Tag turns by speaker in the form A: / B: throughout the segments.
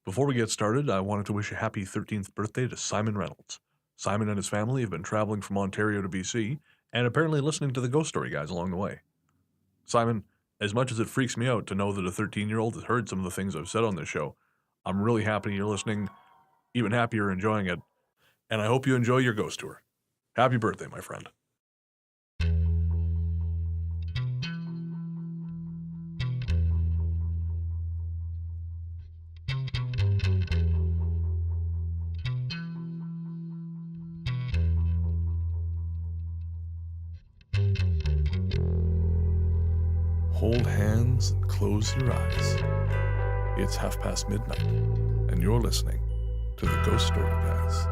A: Before we get started, I wanted to wish a happy 13th birthday to Simon Reynolds. Simon and his family have been traveling from Ontario to BC and apparently listening to the Ghost Story Guys along the way. Simon, as much as it freaks me out to know that a 13-year-old has heard some of the things I've said on this show, I'm really happy you're listening, even happier enjoying it, and I hope you enjoy your ghost tour. Happy birthday, my friend. Hold hands and close your eyes. It's midnight, and you're listening to the Ghost Story Guys.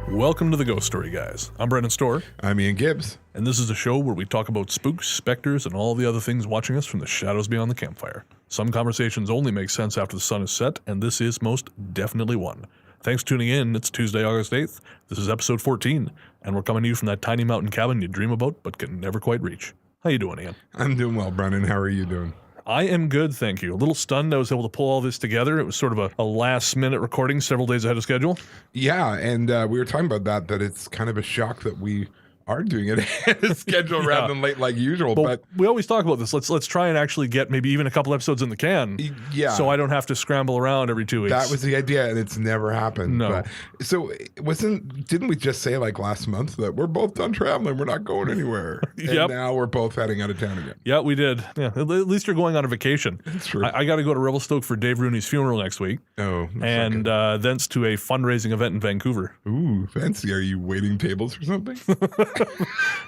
A: Welcome to the Ghost Story Guys. I'm Brendan Storr.
B: I'm Ian Gibbs.
A: And this is a show where we talk about spooks, specters, and all the other things watching us from the shadows beyond the campfire. Some conversations only make sense after the sun is set, and this is most definitely one. Thanks for tuning in. It's Tuesday, August 8th. This is episode 14, and we're coming to you from that tiny mountain cabin you dream about but can never quite reach. How you doing, Ian?
B: I'm doing well, Brendan. How are you doing?
A: I am good, thank you. A little stunned I was able to pull all this together. It was sort of a last-minute recording several days ahead of schedule.
B: Yeah, and we were talking about that it's kind of a shock that we are doing it ahead of schedule rather than late like usual. But
A: we always talk about this. Let's try and actually get maybe even a couple episodes in the can.
B: Yeah.
A: So I don't have to scramble around every 2 weeks.
B: That was the idea, and it's never happened.
A: No.
B: But, so didn't we just say like last month that we're both done traveling, we're not going anywhere?
A: Yep.
B: And now we're both heading out of town again.
A: Yeah, we did. Yeah, at least you're going on a vacation.
B: That's true.
A: I got to go to Revelstoke for Dave Rooney's funeral next week.
B: Oh.
A: And thence to a fundraising event in Vancouver.
B: Ooh, fancy. Are you waiting tables or something?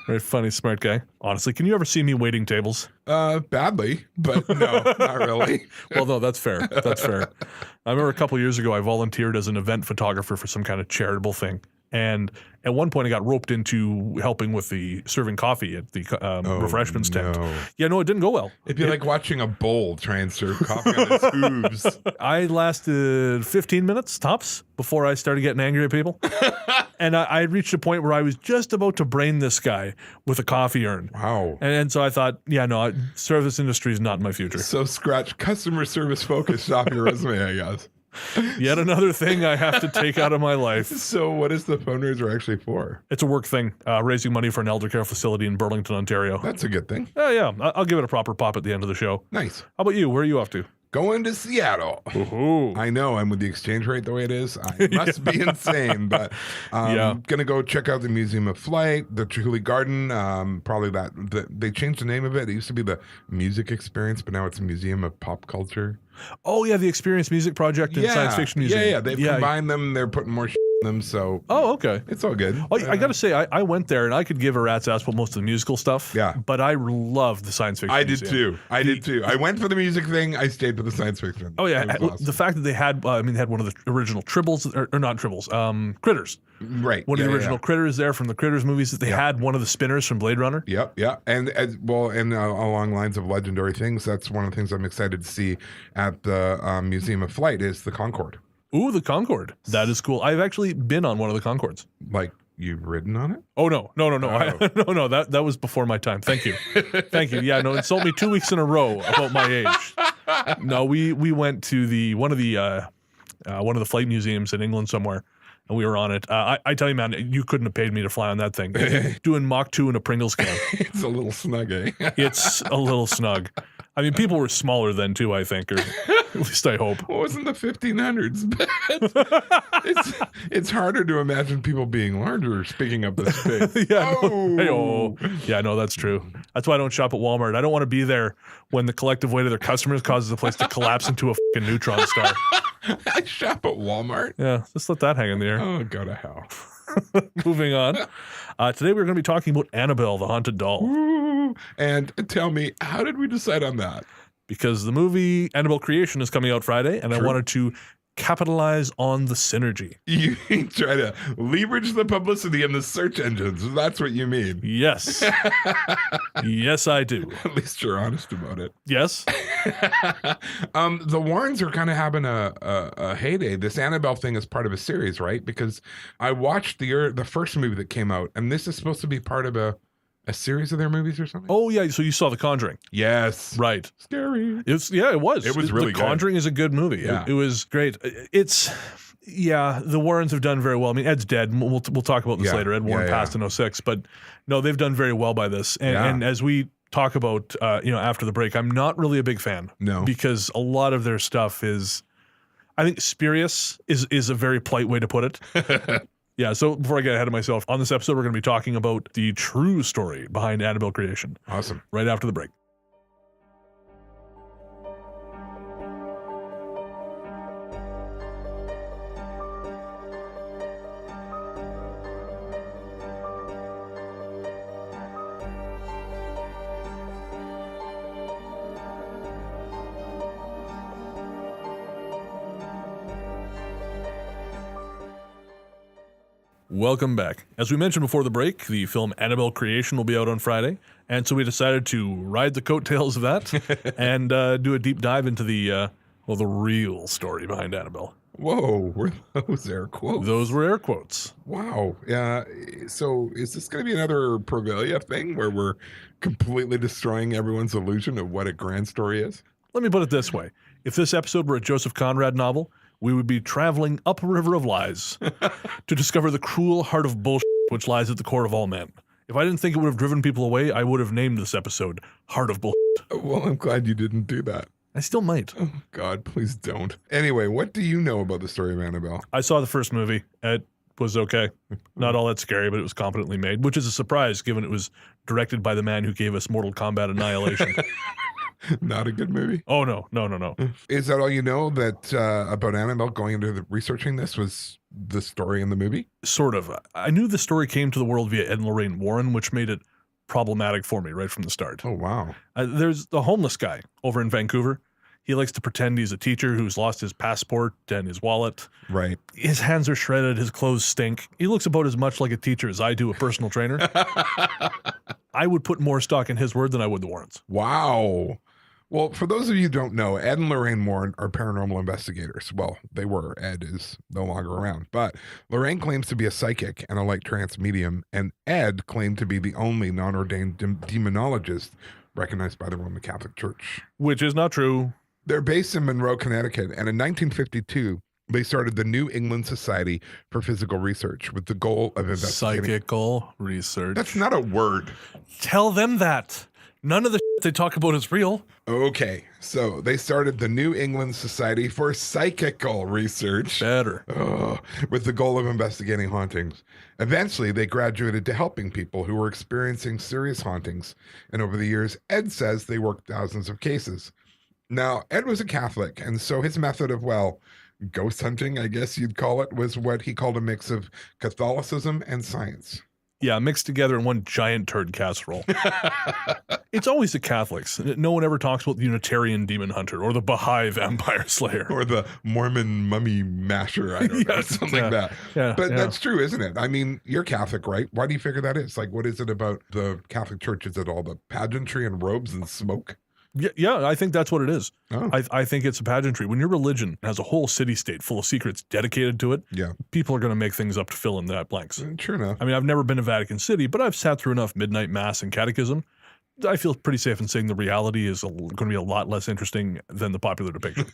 A: Very funny, smart guy. Honestly, can you ever see me waiting tables?
B: Badly, but no, not really.
A: Well, no, that's fair. That's fair. I remember a couple years ago, I volunteered as an event photographer for some kind of charitable thing. And at one point, I got roped into helping with the serving coffee at the refreshments tent.
B: No.
A: Yeah, no, it didn't go well.
B: It'd be like watching a bull try and serve coffee on its hooves.
A: I lasted 15 minutes tops before I started getting angry at people. And I reached a point where I was just about to brain this guy with a coffee urn.
B: Wow.
A: And so I thought, yeah, no, service industry is not my future.
B: So scratch customer service focused off your resume, I guess.
A: Yet another thing I have to take out of my life.
B: So what is the fundraiser actually for?
A: It's a work thing, raising money for an elder care facility in Burlington, Ontario.
B: That's a good thing.
A: Yeah, I'll give it a proper pop at the end of the show.
B: Nice.
A: How about you? Where are you off to?
B: Going to Seattle.
A: Ooh.
B: I know, and with the exchange rate the way it is, I must be insane, but I'm going to go check out the Museum of Flight, the Chihuly Garden, probably they changed the name of it. It used to be the Music Experience, but now it's a Museum of Pop Culture.
A: Oh, yeah, the Experience Music Project and Science Fiction Museum.
B: Yeah, they've combined them. They're putting more shit in them, so...
A: Oh, okay.
B: It's all good.
A: Oh, I got to say, I went there, and I could give a rat's ass about most of the musical stuff.
B: Yeah.
A: But I loved the Science Fiction Museum.
B: I did too. I went for the music thing. I stayed for the science fiction.
A: Oh, yeah.
B: Awesome.
A: The fact that they had, they had one of the original Tribbles, or not Tribbles, Critters.
B: Right.
A: One of the original Critters there from the Critters movies. That they had one of the spinners from Blade Runner.
B: Yep, yeah. And along lines of legendary things, that's one of the things I'm excited to see at the Museum of Flight is the Concorde.
A: Ooh, the Concorde. That is cool. I've actually been on one of the Concordes.
B: Like, you've ridden on it?
A: Oh, no.
B: Oh.
A: No, that was before my time. Thank you. Thank you. Yeah, no, insult me 2 weeks in a row about my age. No, we went to one of the flight museums in England somewhere, and we were on it. I tell you, man, you couldn't have paid me to fly on that thing. Doing Mach 2 in a Pringles can.
B: It's a little snug, eh?
A: It's a little snug. I mean, people were smaller then, too, I think, or at least I hope.
B: Well, it was in the 1500s. It's harder to imagine people being larger, speaking of this big.
A: Yeah, no, that's true. That's why I don't shop at Walmart. I don't want to be there when the collective weight of their customers causes the place to collapse into a fucking neutron star.
B: I shop at Walmart.
A: Yeah, just let that hang in the air.
B: Oh, go to hell.
A: Moving on. Today we're going to be talking about Annabelle, the haunted doll.
B: Ooh. And tell me, how did we decide on that?
A: Because the movie Annabelle Creation is coming out Friday, and I wanted to capitalize on the synergy.
B: You try to leverage the publicity in the search engines. That's what you mean.
A: Yes. Yes, I do.
B: At least you're honest about it.
A: Yes.
B: The Warrens are kind of having a heyday. This Annabelle thing is part of a series, right? Because I watched the first movie that came out, and this is supposed to be part of a A series of their movies or something?
A: Oh, yeah. So you saw The Conjuring.
B: Yes.
A: Right.
B: Scary.
A: It was.
B: It was really
A: good. The Conjuring is a good movie.
B: Yeah.
A: It was great. The Warrens have done very well. I mean, Ed's dead. We'll talk about this later. Ed Warren passed in 06, but no, they've done very well by this. And as we talk about, after the break, I'm not really a big fan.
B: No.
A: Because a lot of their stuff is, I think spurious is a very polite way to put it. Yeah, so before I get ahead of myself, on this episode, we're going to be talking about the true story behind Annabelle creation.
B: Awesome.
A: Right after the break. Welcome back. As we mentioned before the break, the film Annabelle Creation will be out on Friday, and so we decided to ride the coattails of that and do a deep dive into the real story behind Annabelle.
B: Whoa, were those air quotes?
A: Those were air quotes.
B: Wow. Yeah. So is this going to be another Provelia thing where we're completely destroying everyone's illusion of what a grand story is?
A: Let me put it this way. If this episode were a Joseph Conrad novel, we would be traveling up a river of lies to discover the cruel heart of bullshit which lies at the core of all men. If I didn't think it would have driven people away, I would have named this episode Heart of Bullshit.
B: Well, I'm glad you didn't do that.
A: I still might.
B: Oh, God, please don't. Anyway, what do you know about the story of Annabelle?
A: I saw the first movie. It was okay. Not all that scary, but it was competently made, which is a surprise given it was directed by the man who gave us Mortal Kombat Annihilation.
B: Not a good movie?
A: Oh, no.
B: Is that all you know that about Annabelle going into researching this was the story in the movie?
A: Sort of. I knew the story came to the world via Ed and Lorraine Warren, which made it problematic for me right from the start.
B: Oh, wow.
A: There's the homeless guy over in Vancouver. He likes to pretend he's a teacher who's lost his passport and his wallet.
B: Right.
A: His hands are shredded. His clothes stink. He looks about as much like a teacher as I do a personal trainer. I would put more stock in his word than I would the Warrens.
B: Wow. Well, for those of you who don't know, Ed and Lorraine Warren are paranormal investigators. Well, they were. Ed is no longer around. But Lorraine claims to be a psychic and a light trance medium, and Ed claimed to be the only non-ordained demonologist recognized by the Roman Catholic Church.
A: Which is not true.
B: They're based in Monroe, Connecticut, and in 1952, they started the New England Society for Physical Research with the goal of investigating...
A: Psychical research.
B: That's not a word.
A: Tell them that. None of the shit they talk about is real.
B: Okay, so they started the New England Society for Psychical Research.
A: Better.
B: With the goal of investigating hauntings. Eventually, they graduated to helping people who were experiencing serious hauntings. And over the years, Ed says they worked thousands of cases. Now, Ed was a Catholic, and so his method of, ghost hunting, I guess you'd call it, was what he called a mix of Catholicism and science.
A: Yeah, mixed together in one giant turd casserole. It's always the Catholics. No one ever talks about the Unitarian demon hunter or the Baha'i vampire slayer.
B: Or the Mormon mummy masher, I don't know, something like that.
A: Yeah,
B: but that's true, isn't it? I mean, you're Catholic, right? Why do you figure that is? Like, what is it about the Catholic Church? Is it all the pageantry and robes and smoke?
A: Yeah, I think that's what it is.
B: Oh.
A: I think it's a pageantry. When your religion has a whole city-state full of secrets dedicated to it, people are going to make things up to fill in that blanks.
B: True enough.
A: I mean, I've never been to Vatican City, but I've sat through enough midnight mass and catechism. I feel pretty safe in saying the reality is going to be a lot less interesting than the popular depiction.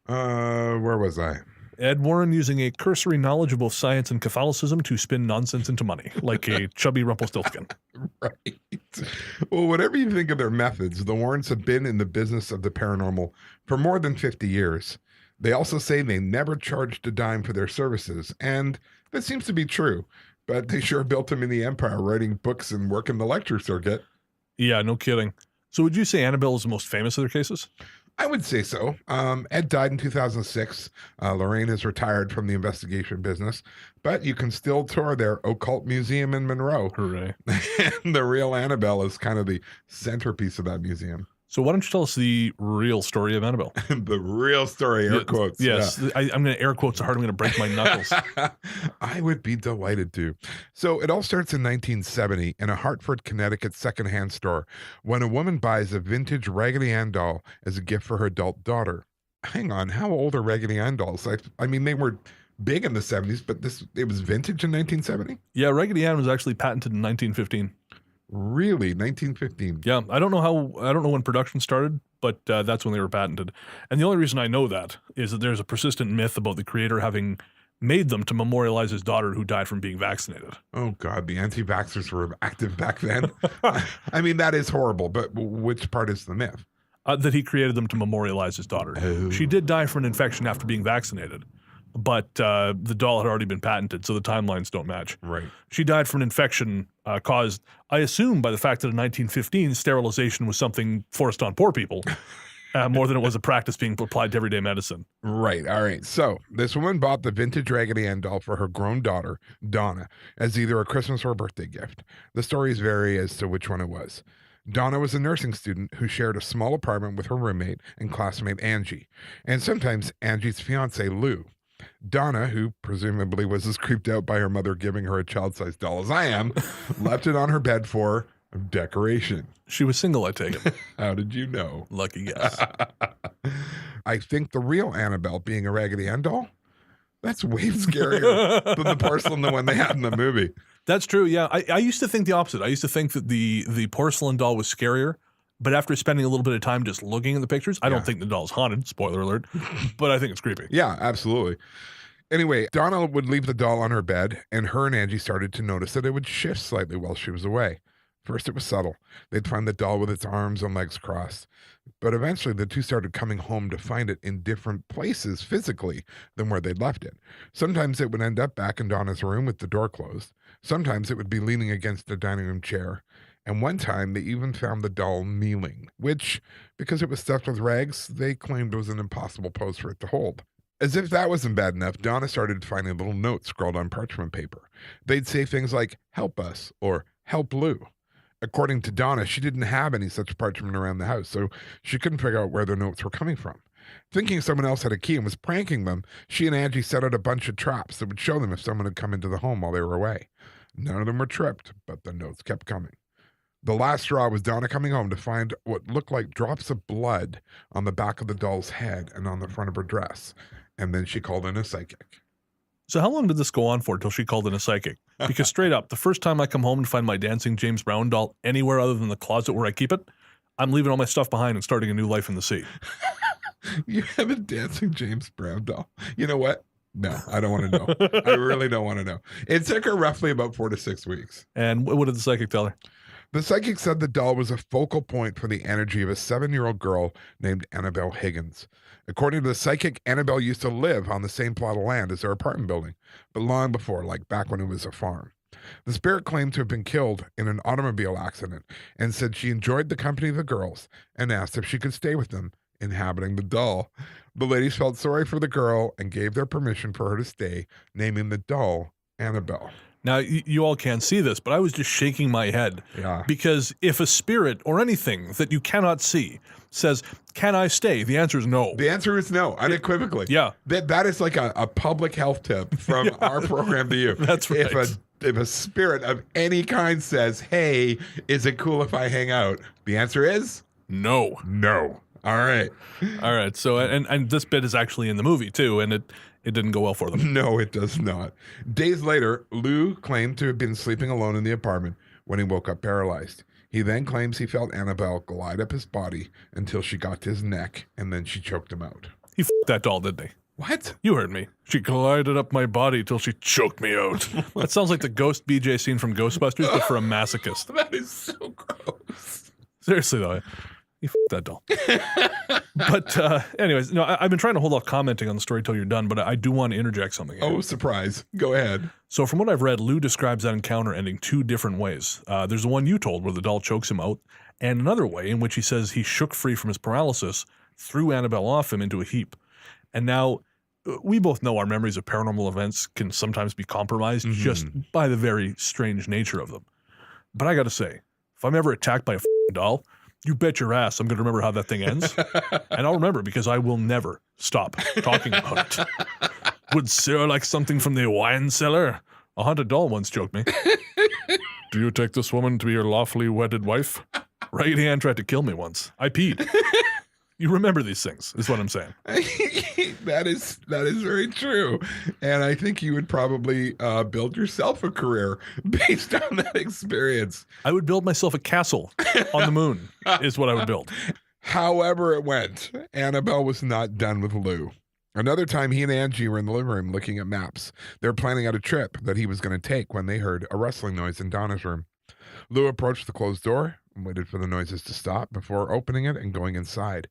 B: Where was I?
A: Ed Warren using a cursory knowledge of both science and Catholicism to spin nonsense into money, like a chubby Rumpelstiltskin.
B: Right. Well, whatever you think of their methods, the Warrens have been in the business of the paranormal for more than 50 years. They also say they never charged a dime for their services, and that seems to be true. But they sure built them in the empire, writing books and working the lecture circuit.
A: Yeah, no kidding. So would you say Annabelle is the most famous of their cases?
B: I would say so. Ed died in 2006. Lorraine is retired from the investigation business, but you can still tour their occult museum in Monroe.
A: Hooray.
B: And the real Annabelle is kind of the centerpiece of that museum.
A: So why don't you tell us the real story of Annabelle?
B: The real story, air quotes.
A: Yes, yeah. I'm going to air quotes so hard I'm going to break my knuckles.
B: I would be delighted to. So it all starts in 1970 in a Hartford, Connecticut secondhand store when a woman buys a vintage Raggedy Ann doll as a gift for her adult daughter. Hang on, how old are Raggedy Ann dolls? I mean, they were big in the 70s, but it was vintage in 1970?
A: Yeah, Raggedy Ann was actually patented in 1915.
B: Really? 1915?
A: Yeah, I don't know when production started, but that's when they were patented. And the only reason I know that is that there's a persistent myth about the creator having made them to memorialize his daughter who died from being vaccinated.
B: Oh, God, the anti-vaxxers were active back then. I mean, that is horrible, but which part is the myth?
A: That he created them to memorialize his daughter.
B: Oh.
A: She did die from an infection after being vaccinated, but the doll had already been patented, so the timelines don't match.
B: Right.
A: She died from an infection caused, I assume, by the fact that in 1915, sterilization was something forced on poor people. More than it was a practice being applied to everyday medicine.
B: Right. All right. So this woman bought the vintage Raggedy Ann doll for her grown daughter, Donna, as either a Christmas or a birthday gift. The stories vary as to which one it was. Donna was a nursing student who shared a small apartment with her roommate and classmate Angie, and sometimes Angie's fiance, Lou. Donna, who presumably was as creeped out by her mother giving her a child-sized doll as I am, left it on her bed for decoration.
A: She was single, I take it.
B: How did you know?
A: Lucky guess.
B: I think the real Annabelle being a Raggedy Ann doll, that's way scarier than the porcelain the one they had in the movie.
A: That's true, yeah. I used to think the opposite. I used to think that the porcelain doll was scarier, but after spending a little bit of time just looking at the pictures, I don't think the doll's haunted, spoiler alert, but I think it's creepy.
B: Yeah, absolutely. Anyway, Donna would leave the doll on her bed, and her and Angie started to notice that it would shift slightly while she was away. First, it was subtle. They'd find the doll with its arms and legs crossed. But eventually, the two started coming home to find it in different places physically than where they'd left it. Sometimes it would end up back in Donna's room with the door closed. Sometimes it would be leaning against the dining room chair. And one time, they even found the doll kneeling, which, because it was stuffed with rags, they claimed was an impossible pose for it to hold. As if that wasn't bad enough, Donna started finding little notes scrawled on parchment paper. They'd say things like, "Help us," or "Help Lou." According to Donna, she didn't have any such parchment around the house, so she couldn't figure out where the notes were coming from. Thinking someone else had a key and was pranking them, she and Angie set out a bunch of traps that would show them if someone had come into the home while they were away. None of them were tripped, but the notes kept coming. The last straw was Donna coming home to find what looked like drops of blood on the back of the doll's head and on the front of her dress. And then she called in a psychic.
A: So how long did this go on for till she called in a psychic? Because straight up, the first time I come home to find my dancing James Brown doll anywhere other than the closet where I keep it, I'm leaving all my stuff behind and starting a new life in the sea.
B: You have a dancing James Brown doll. You know what? No, I don't want to know. I really don't want to know. It took her roughly about 4 to 6 weeks.
A: And what did the psychic tell her?
B: The psychic said the doll was a focal point for the energy of a 7-year-old girl named Annabelle Higgins. According to the psychic, Annabelle used to live on the same plot of land as their apartment building, but long before, like back when it was a farm. The spirit claimed to have been killed in an automobile accident and said she enjoyed the company of the girls and asked if she could stay with them, inhabiting the doll. The ladies felt sorry for the girl and gave their permission for her to stay, naming the doll Annabelle.
A: Now, you all can't see this, but I was just shaking my head.
B: Yeah.
A: Because if a spirit or anything that you cannot see says, "Can I stay?" the answer is no.
B: The answer is no, unequivocally.
A: Yeah.
B: That is like a public health tip from our program to you.
A: That's right.
B: If a spirit of any kind says, "Hey, is it cool if I hang out?" The answer is
A: no.
B: No. All right.
A: All right. So, and this bit is actually in the movie too, and it didn't go well for them.
B: No, it does not. Days later, Lou claimed to have been sleeping alone in the apartment when he woke up paralyzed. He then claims he felt Annabelle glide up his body until she got to his neck, and then she choked him out.
A: He f***ed that doll, didn't he?
B: What?
A: You heard me. She glided up my body till she choked me out. That sounds like the ghost BJ scene from Ghostbusters, but for a masochist.
B: That is so gross.
A: Seriously, though. You f***ed that doll. But anyways, no, I've been trying to hold off commenting on the story till you're done, but I do want to interject something here.
B: Oh, surprise. Go ahead.
A: So from what I've read, Lou describes that encounter ending 2 different ways. There's the one you told where the doll chokes him out, and another way in which he says he shook free from his paralysis, threw Annabelle off him into a heap. And now, we both know our memories of paranormal events can sometimes be compromised just by the very strange nature of them. But I gotta say, if I'm ever attacked by a doll, you bet your ass I'm going to remember how that thing ends. And I'll remember because I will never stop talking about it. Would Sarah like something from the wine cellar? A haunted doll once joked me. Do you take this woman to be your lawfully wedded wife? Raggedy Ann tried to kill me once. I peed. You remember these things, is what I'm saying.
B: That is very true. And I think you would probably build yourself a career based on that experience.
A: I would build myself a castle on the moon, is what I would build.
B: However it went, Annabelle was not done with Lou. Another time, he and Angie were in the living room looking at maps. They were planning out a trip that he was going to take when they heard a rustling noise in Donna's room. Lou approached the closed door and waited for the noises to stop before opening it and going inside.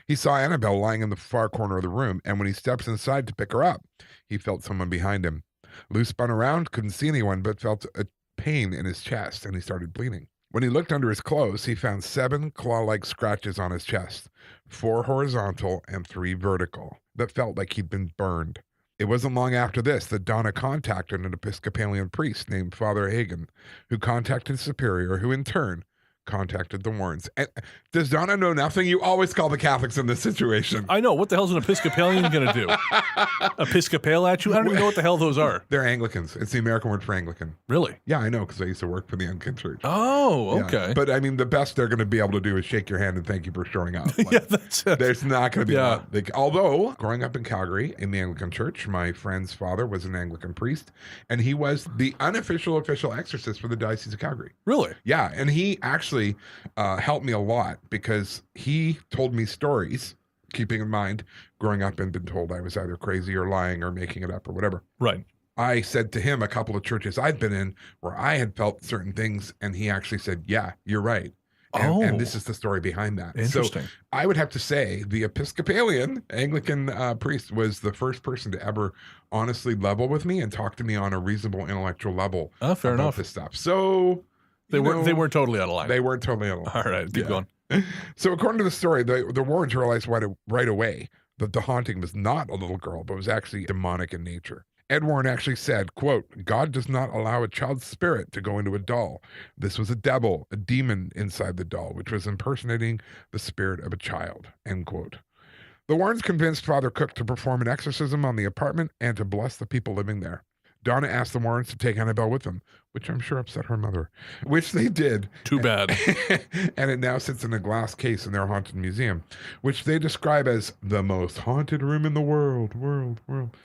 B: He saw Annabelle lying in the far corner of the room, and when he steps inside to pick her up, he felt someone behind him. Lou spun around, couldn't see anyone, but felt a pain in his chest, and he started bleeding. When he looked under his clothes, he found 7 claw-like scratches on his chest, 4 horizontal and 3 vertical, that felt like he'd been burned. It wasn't long after this that Donna contacted an Episcopalian priest named Father Hagen, who contacted his superior, who in turn contacted the Warrants. And does Donna know nothing? You always call the Catholics in this situation.
A: I know. What the hell's an Episcopalian going to do? Episcopal at you? I don't even know what the hell those are.
B: They're Anglicans. It's the American word for Anglican.
A: Really?
B: Yeah, I know, because I used to work for the Anglican Church.
A: Oh, okay.
B: Yeah. But I mean, the best they're going to be able to do is shake your hand and thank you for showing up. Like,
A: yeah, that's it.
B: There's not going to be a lot. Like, although, growing up in Calgary in the Anglican Church, my friend's father was an Anglican priest, and he was the unofficial official exorcist for the Diocese of Calgary.
A: Really?
B: Yeah, and he actually helped me a lot because he told me stories, keeping in mind growing up and been told I was either crazy or lying or making it up or whatever.
A: Right.
B: I said to him a couple of churches I'd been in where I had felt certain things, and he actually said, yeah, you're right. And this is the story behind that.
A: Interesting.
B: So I would have to say the Episcopalian Anglican priest was the first person to ever honestly level with me and talk to me on a reasonable intellectual level
A: fair
B: about
A: enough.
B: this stuff. So
A: they weren't totally out of line.
B: They weren't totally out of line.
A: All right, keep going.
B: So according to the story, the Warrens realized right away that the haunting was not a little girl, but was actually demonic in nature. Ed Warren actually said, quote, God does not allow a child's spirit to go into a doll. This was a devil, a demon inside the doll, which was impersonating the spirit of a child, end quote. The Warrens convinced Father Cook to perform an exorcism on the apartment and to bless the people living there. Donna asked the Warrens to take Annabelle with them, which I'm sure upset her mother, which they did.
A: Too bad.
B: And it now sits in a glass case in their haunted museum, which they describe as the most haunted room in the world.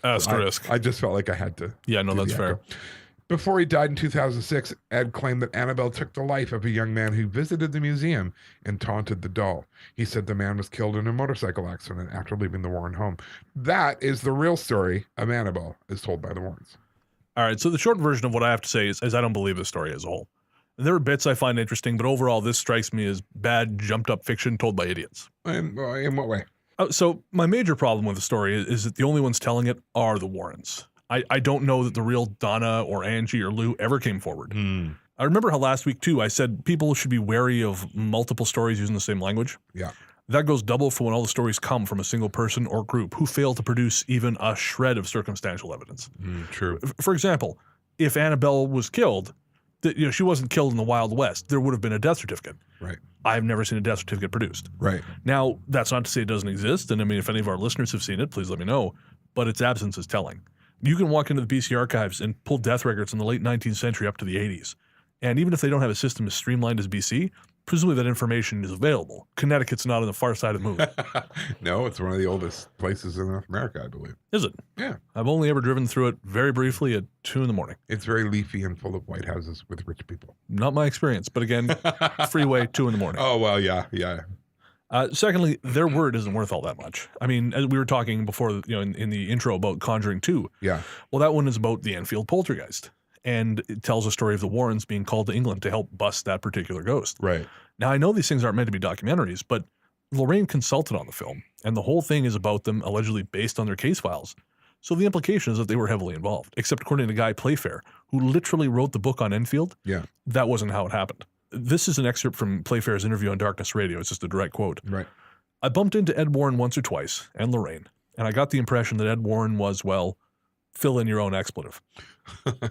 A: Asterisk.
B: I just felt like I had to.
A: Yeah, no, that's fair.
B: Before he died in 2006, Ed claimed that Annabelle took the life of a young man who visited the museum and taunted the doll. He said the man was killed in a motorcycle accident after leaving the Warren home. That is the real story of Annabelle, as told by the Warrens.
A: All right, so the short version of what I have to say is I don't believe the story as a whole. There are bits I find interesting, but overall this strikes me as bad, jumped-up fiction told by idiots.
B: In what way?
A: So my major problem with the story is that the only ones telling it are the Warrens. I don't know that the real Donna or Angie or Lou ever came forward. I remember how last week, too, I said people should be wary of multiple stories using the same language.
B: Yeah.
A: That goes double for when all the stories come from a single person or group who fail to produce even a shred of circumstantial evidence.
B: True.
A: For example, if Annabelle was killed, she wasn't killed in the Wild West. There would have been a death certificate.
B: Right.
A: I've never seen a death certificate produced.
B: Right.
A: Now, that's not to say it doesn't exist, and I mean, if any of our listeners have seen it, please let me know, but its absence is telling. You can walk into the BC archives and pull death records in the late 19th century up to the 80s. And even if they don't have a system as streamlined as BC, presumably that information is available. Connecticut's not on the far side of the moon.
B: No, it's one of the oldest places in North America, I believe.
A: Is it?
B: Yeah.
A: I've only ever driven through it very briefly at 2 a.m.
B: It's very leafy and full of white houses with rich people.
A: Not my experience, but again, freeway, 2 a.m.
B: Oh, well, yeah.
A: Secondly, their word isn't worth all that much. I mean, as we were talking before, in the intro about Conjuring 2.
B: Yeah.
A: Well, that one is about the Enfield poltergeist. And it tells a story of the Warrens being called to England to help bust that particular ghost.
B: Right.
A: Now, I know these things aren't meant to be documentaries, but Lorraine consulted on the film, and the whole thing is about them allegedly based on their case files. So the implication is that they were heavily involved, except according to Guy Playfair, who literally wrote the book on Enfield.
B: Yeah.
A: That wasn't how it happened. This is an excerpt from Playfair's interview on Darkness Radio. It's just a direct quote.
B: Right.
A: I bumped into Ed Warren once or twice, and Lorraine, and I got the impression that Ed Warren was, well, fill in your own expletive.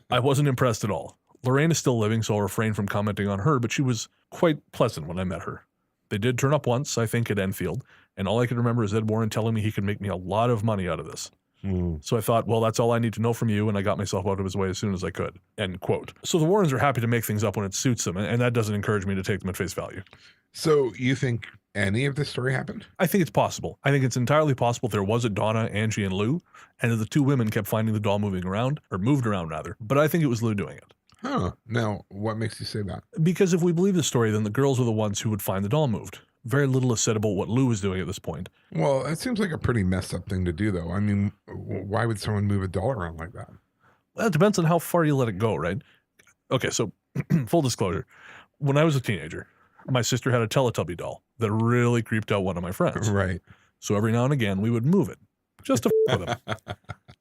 A: I wasn't impressed at all. Lorraine is still living, so I'll refrain from commenting on her, but she was quite pleasant when I met her. They did turn up once, I think, at Enfield, and all I can remember is Ed Warren telling me he could make me a lot of money out of this. So I thought, well, that's all I need to know from you, and I got myself out of his way as soon as I could, end quote. So the Warrens are happy to make things up when it suits them, and that doesn't encourage me to take them at face value.
B: So you think any of this story happened?
A: I think it's possible. I think it's entirely possible there was a Donna, Angie, and Lou, and that the two women kept finding the doll moved around rather. But I think it was Lou doing it.
B: Huh. Now, what makes you say that?
A: Because if we believe the story, then the girls were the ones who would find the doll moved. Very little is said about what Lou was doing at this point.
B: Well, it seems like a pretty messed up thing to do, though. I mean, why would someone move a doll around like that?
A: Well, it depends on how far you let it go, right? Okay, so full disclosure. When I was a teenager, my sister had a Teletubby doll that really creeped out one of my friends.
B: Right.
A: So every now and again, we would move it just to f with him.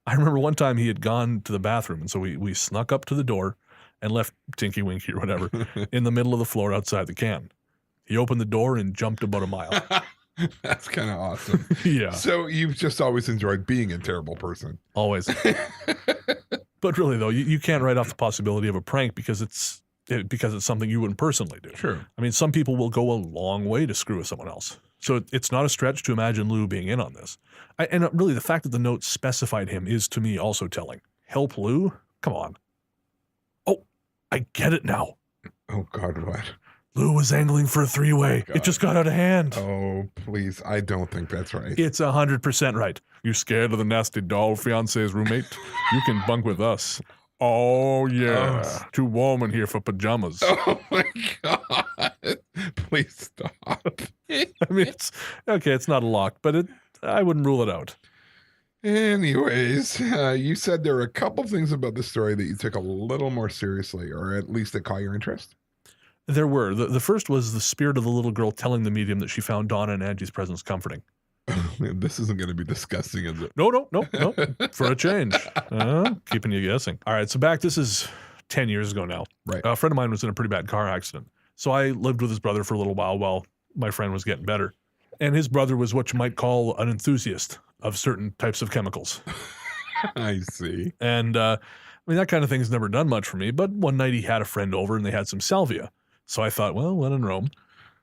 A: I remember one time he had gone to the bathroom, and so we snuck up to the door and left Tinky Winky or whatever in the middle of the floor outside the can. He opened the door and jumped about a mile.
B: That's kind of awesome.
A: Yeah.
B: So you've just always enjoyed being a terrible person.
A: Always. But really, though, you can't write off the possibility of a prank because it's something you wouldn't personally do.
B: Sure.
A: I mean, some people will go a long way to screw with someone else. So it's not a stretch to imagine Lou being in on this. And really, the fact that the note specified him is, to me, also telling. Help Lou? Come on. Oh, I get it now.
B: Oh, God, what?
A: Lou was angling for a three-way.
B: Oh,
A: it just got out of hand.
B: Oh, please. I don't think that's right.
A: It's 100% right. You scared of the nasty doll fiance's roommate? You can bunk with us. Oh, yeah.
B: Oh.
A: Too warm in here for pajamas.
B: Oh, my God. Please stop.
A: I mean, it's not a lock, but I wouldn't rule it out.
B: Anyways, you said there were a couple things about the story that you took a little more seriously, or at least that caught your interest.
A: There were. The first was the spirit of the little girl telling the medium that she found Donna and Angie's presence comforting.
B: This isn't going to be disgusting, is it?
A: No. For a change. Keeping you guessing. All right, so this is 10 years ago now.
B: Right.
A: A friend of mine was in a pretty bad car accident. So I lived with his brother for a little while my friend was getting better. And his brother was what you might call an enthusiast of certain types of chemicals.
B: I see.
A: And I mean, that kind of thing's never done much for me. But one night he had a friend over and they had some Salvia. So I thought, well, when in Rome.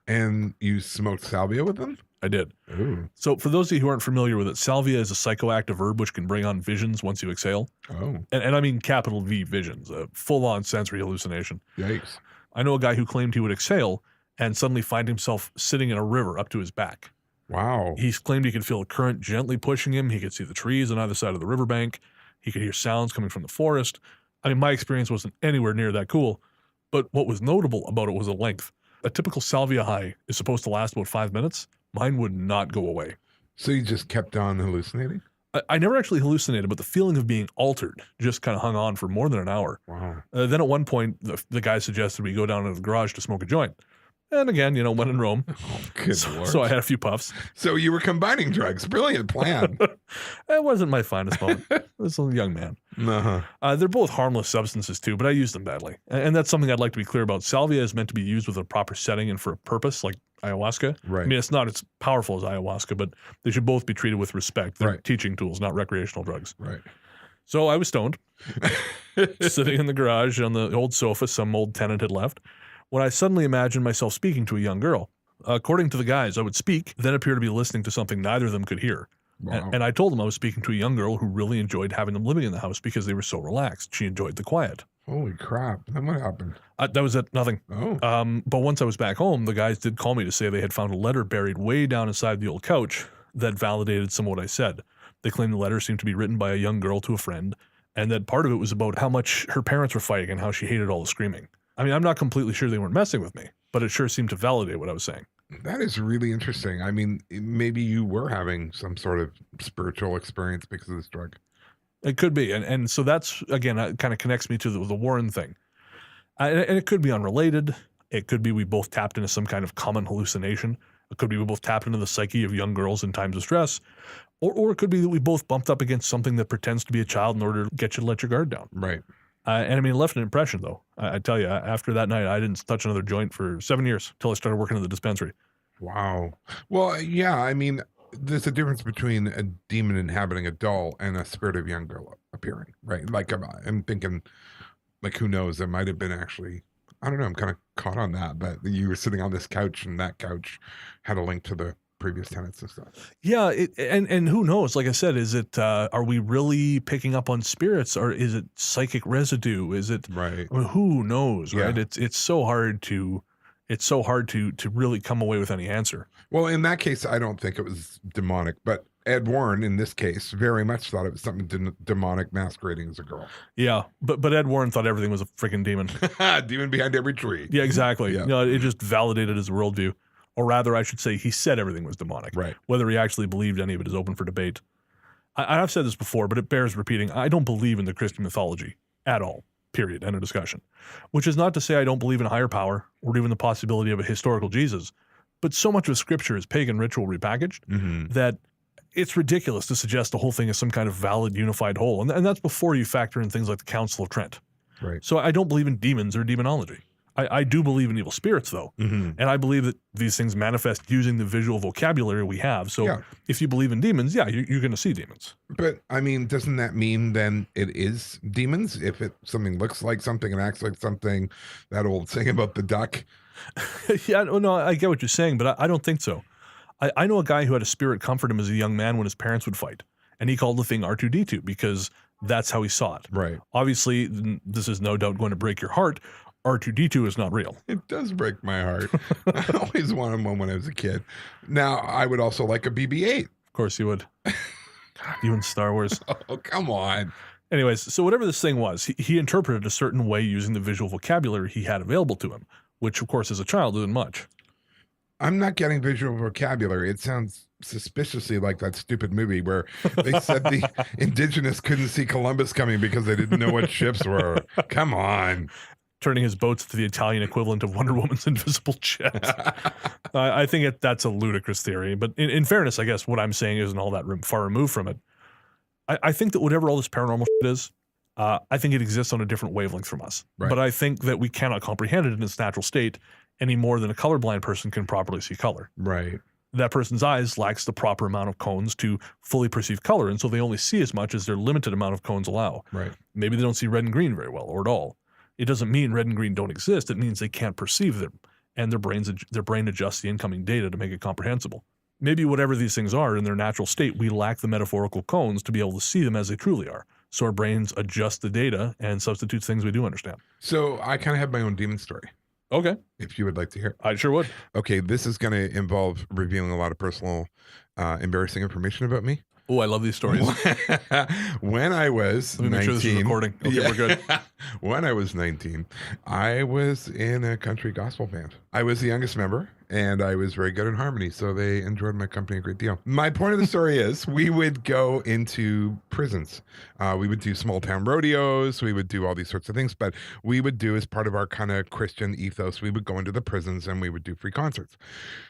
B: And you smoked Salvia with them?
A: I did.
B: Ooh.
A: So for those of you who aren't familiar with it, Salvia is a psychoactive herb which can bring on visions once you exhale.
B: Oh.
A: And I mean capital V visions, a full-on sensory hallucination.
B: Yikes.
A: I know a guy who claimed he would exhale and suddenly find himself sitting in a river up to his back.
B: Wow.
A: He claimed he could feel a current gently pushing him. He could see the trees on either side of the riverbank. He could hear sounds coming from the forest. I mean, my experience wasn't anywhere near that cool, but what was notable about it was the length. A typical Salvia high is supposed to last about 5 minutes. Mine would not go away.
B: So you just kept on hallucinating?
A: I never actually hallucinated, but the feeling of being altered just kind of hung on for more than an hour.
B: Wow.
A: Then at one point, the guy suggested we go down to the garage to smoke a joint. And again, when in Rome.
B: Oh, good Lord.
A: So I had a few puffs.
B: So you were combining drugs. Brilliant plan.
A: It wasn't my finest moment. I was a young man.
B: Uh-huh.
A: They're both harmless substances too, but I use them badly. And that's something I'd like to be clear about. Salvia is meant to be used with a proper setting and for a purpose, like ayahuasca.
B: Right.
A: I mean, it's not as powerful as ayahuasca, but they should both be treated with respect. They're
B: Right.
A: teaching tools, not recreational drugs.
B: Right.
A: So I was stoned, sitting in the garage on the old sofa some old tenant had left, when I suddenly imagined myself speaking to a young girl. According to the guys, I would speak, then appear to be listening to something neither of them could hear.
B: Wow.
A: And I told them I was speaking to a young girl who really enjoyed having them living in the house because they were so relaxed. She enjoyed the quiet.
B: Holy crap. Then what happened?
A: That was it. Nothing.
B: Oh.
A: But once I was back home, the guys did call me to say they had found a letter buried way down inside the old couch that validated some of what I said. They claimed the letter seemed to be written by a young girl to a friend, and that part of it was about how much her parents were fighting and how she hated all the screaming. I mean, I'm not completely sure they weren't messing with me, but it sure seemed to validate what I was saying.
B: That is really interesting. I mean, maybe you were having some sort of spiritual experience because of this drug.
A: It could be. And so that's, again, kind of connects me to the Warren thing. And it could be unrelated. It could be we both tapped into some kind of common hallucination. It could be we both tapped into the psyche of young girls in times of stress. Or it could be that we both bumped up against something that pretends to be a child in order to get you to let your guard down.
B: Right.
A: And I mean, it left an impression, though. I tell you, after that night, I didn't touch another joint for 7 years until I started working at the dispensary.
B: Wow. Well, yeah, I mean, there's a difference between a demon inhabiting a doll and a spirit of young girl appearing, right? Like, I'm thinking, like, who knows? It might have been actually, I don't know, I'm kind of caught on that you were sitting on this couch and that couch had a link to the previous tenants and stuff.
A: Yeah, and who knows? Like I said, is it are we really picking up on spirits, or is it psychic residue? Is it
B: right?
A: I mean, who knows? Right?
B: Yeah.
A: It's so hard to it's so hard to really come away with any answer.
B: Well, in that case, I don't think it was demonic, but Ed Warren, in this case, very much thought it was something demonic masquerading as a girl.
A: Yeah, but Ed Warren thought everything was a freaking demon.
B: Demon behind every tree.
A: Yeah, exactly.
B: Yeah.
A: It just validated his worldview. Or rather, I should say, he said everything was demonic.
B: Right.
A: Whether he actually believed any of it is open for debate. I've said this before, but it bears repeating. I don't believe in the Christian mythology at all. Period. End of discussion. Which is not to say I don't believe in a higher power or even the possibility of a historical Jesus. But so much of Scripture is pagan ritual repackaged that it's ridiculous to suggest the whole thing is some kind of valid, unified whole. And that's before you factor in things like the Council of Trent.
B: Right.
A: So I don't believe in demons or demonology. I do believe in evil spirits, though. And I believe that these things manifest using the visual vocabulary we have. So if you believe in demons, yeah, you're going to see demons.
B: But, I mean, doesn't that mean then it is demons? If something looks like something and acts like something, that old saying about the duck?
A: Yeah, no, I get what you're saying, but I don't think so. I know a guy who had a spirit comfort him as a young man when his parents would fight. And he called the thing R2-D2 because that's how he saw it.
B: Right.
A: Obviously, this is no doubt going to break your heart. R2-D2 is not real.
B: It does break my heart. I always wanted one when I was a kid. Now, I would also like a BB-8.
A: Of course you would. God, you and Star Wars.
B: Oh, come on.
A: Anyways, so whatever this thing was, he interpreted a certain way using the visual vocabulary he had available to him, which, of course, as a child isn't much.
B: I'm not getting visual vocabulary. It sounds suspiciously like that stupid movie where they said the indigenous couldn't see Columbus coming because they didn't know what ships were. Come on.
A: Turning his boats to the Italian equivalent of Wonder Woman's invisible jet. I think that's a ludicrous theory. But in fairness, I guess what I'm saying isn't all that far removed from it. I think that whatever all this paranormal shit is, I think it exists on a different wavelength from us.
B: Right.
A: But I think that we cannot comprehend it in its natural state any more than a colorblind person can properly see color.
B: Right.
A: That person's eyes lacks the proper amount of cones to fully perceive color, and so they only see as much as their limited amount of cones allow.
B: Right.
A: Maybe they don't see red and green very well, or at all. It doesn't mean red and green don't exist. It means they can't perceive them, and their brain adjusts the incoming data to make it comprehensible. Maybe whatever these things are in their natural state, we lack the metaphorical cones to be able to see them as they truly are. So our brains adjust the data and substitute things we do understand.
B: So I kind of have my own demon story.
A: Okay.
B: If you would like to hear.
A: I sure would.
B: Okay, this is going to involve revealing a lot of personal, embarrassing information about me.
A: Oh, I love these stories.
B: When I was 19,
A: let me make sure this is recording. Okay, we're good.
B: When I was 19, I was in a country gospel band. I was the youngest member, and I was very good in harmony, so they enjoyed my company a great deal. My point of the story is we would go into prisons. We would do small town rodeos. We would do all these sorts of things, but we would do, as part of our kind of Christian ethos, we would go into the prisons and we would do free concerts.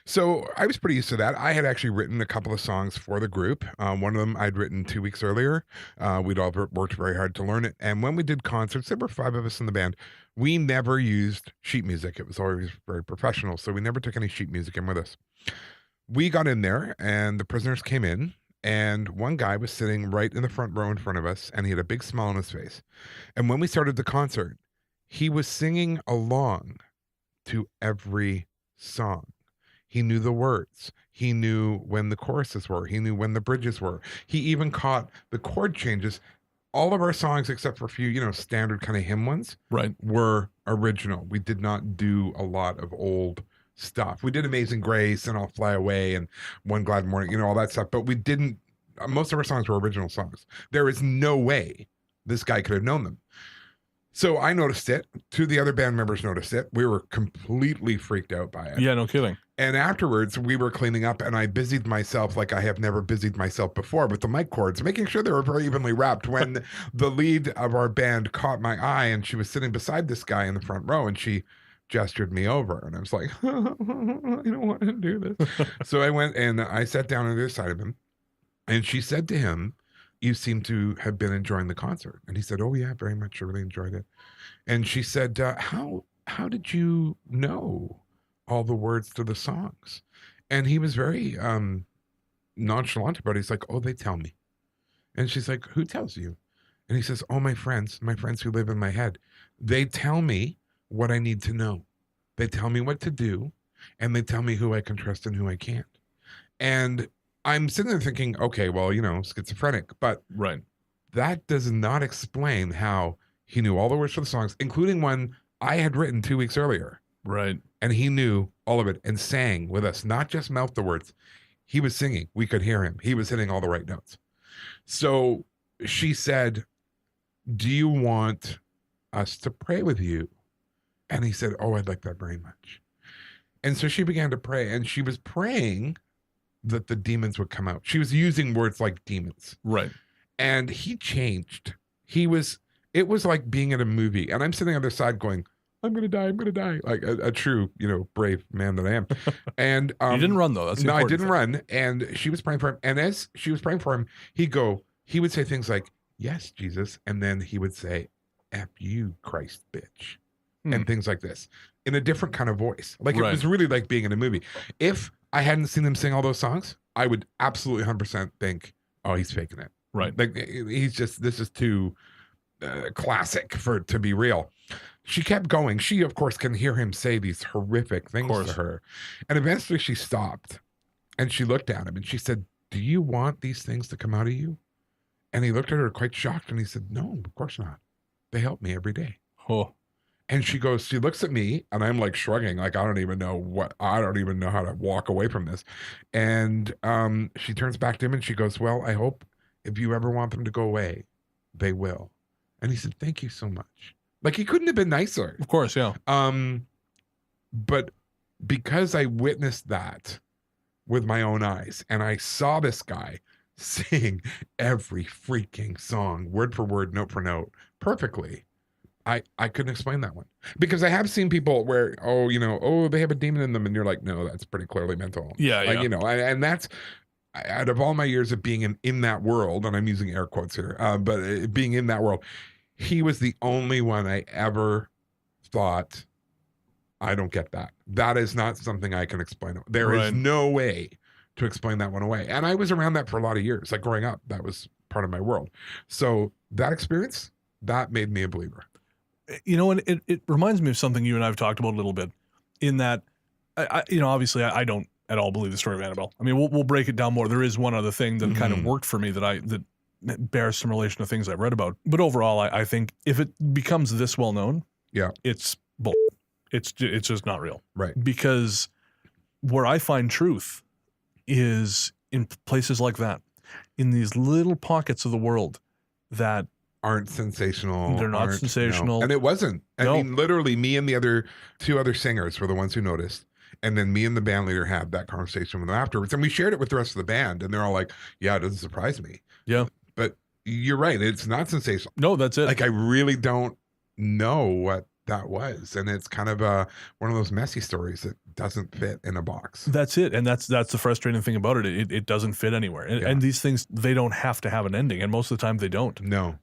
B: So I was pretty used to that. I had actually written a couple of songs for the group. One of them I'd written 2 weeks earlier. We'd all worked very hard to learn it. And when we did concerts, there were 5 of us in the band. We never used sheet music. It was always very professional. So we never took any sheet music in with us. We got in there and the prisoners came in, and one guy was sitting right in the front row in front of us, and he had a big smile on his face. And when we started the concert, he was singing along to every song. He knew the words. He knew when the choruses were. He knew when the bridges were. He even caught the chord changes. All of our songs, except for a few, standard kind of hymn ones,
A: right,
B: were original. We did not do a lot of old stuff. We did Amazing Grace and I'll Fly Away and One Glad Morning, all that stuff. But we didn't, most of our songs were original songs. There is no way this guy could have known them. So I noticed it. 2 of the other band members noticed it. We were completely freaked out by it.
A: Yeah, no kidding.
B: And afterwards, we were cleaning up, and I busied myself like I have never busied myself before with the mic cords, making sure they were very evenly wrapped. When the lead of our band caught my eye, and she was sitting beside this guy in the front row, and she gestured me over, and I was like, I don't want to do this. So I went and I sat down on the other side of him, and she said to him, "You seem to have been enjoying the concert." And he said, "Oh yeah, very much. I really enjoyed it." And she said, how did you know all the words to the songs?" And he was very nonchalant about it. He's like, "Oh, they tell me." And she's like, "Who tells you?" And he says, "Oh, my friends who live in my head. They tell me what I need to know. They tell me what to do, and they tell me who I can trust and who I can't." And I'm sitting there thinking, okay, well, schizophrenic, but
A: right,
B: that does not explain how he knew all the words for the songs, including one I had written 2 weeks earlier.
A: Right.
B: And he knew all of it and sang with us, not just mouth the words. He was singing. We could hear him. He was hitting all the right notes. So she said, do you want us to pray with you? And he said, oh, I'd like that very much. And so she began to pray, and she was praying that the demons would come out. She was using words like demons.
A: Right.
B: And he changed. It was like being in a movie. And I'm sitting on the side going, I'm going to die. Like a true, brave man that I am. And
A: you didn't run though. That's the
B: no, I
A: important
B: didn't run. And she was praying for him. And as she was praying for him, he would say things like, yes, Jesus. And then he would say, F you, Christ, bitch. And things like this in a different kind of voice. Like,
A: Right.
B: It was really like being in a movie. If I hadn't seen him sing all those songs, I would absolutely 100% think, oh, he's faking it.
A: Right.
B: Like, this is too classic to be real. She kept going. She, of course, can hear him say these horrific things to her. And eventually she stopped and she looked at him and she said, do you want these things to come out of you? And he looked at her quite shocked and he said, no, of course not. They help me every day.
A: Oh.
B: And she looks at me and I'm like shrugging, like, I don't even know how to walk away from this. And she turns back to him and she goes, well, I hope if you ever want them to go away, they will. And he said, thank you so much. Like, he couldn't have been nicer.
A: Of course, yeah.
B: But because I witnessed that with my own eyes and I saw this guy sing every freaking song, word for word, note for note, perfectly, I couldn't explain that one. Because I have seen people where, they have a demon in them, and you're like, no, that's pretty clearly mental.
A: Yeah,
B: like, and that's, out of all my years of being in that world, and I'm using air quotes here, but being in that world, he was the only one I ever thought, I don't get that. That is not something I can explain. There is no way to explain that one away. And I was around that for a lot of years. Like, growing up, that was part of my world. So that experience, that made me a believer.
A: And it reminds me of something you and I have talked about a little bit, in that, obviously I don't at all believe the story of Annabelle. I mean, we'll break it down more. There is one other thing that kind of worked for me that bears some relation to things I've read about. But overall, I think if it becomes this well known, it's bull. It's just not real.
B: Right.
A: Because where I find truth is in places like that, in these little pockets of the world that
B: aren't sensational.
A: They're not sensational.
B: No. And it wasn't. I mean, literally, me and the two other singers were the ones who noticed. And then me and the band leader had that conversation with them afterwards. And we shared it with the rest of the band. And they're all like, yeah, it doesn't surprise me.
A: Yeah.
B: But you're right. It's not sensational.
A: No, that's it.
B: Like, I really don't know what that was. And it's kind of one of those messy stories that doesn't fit in a box.
A: That's it. And that's the frustrating thing about it. It doesn't fit anywhere. And these things, they don't have to have an ending. And most of the time they don't.
B: No.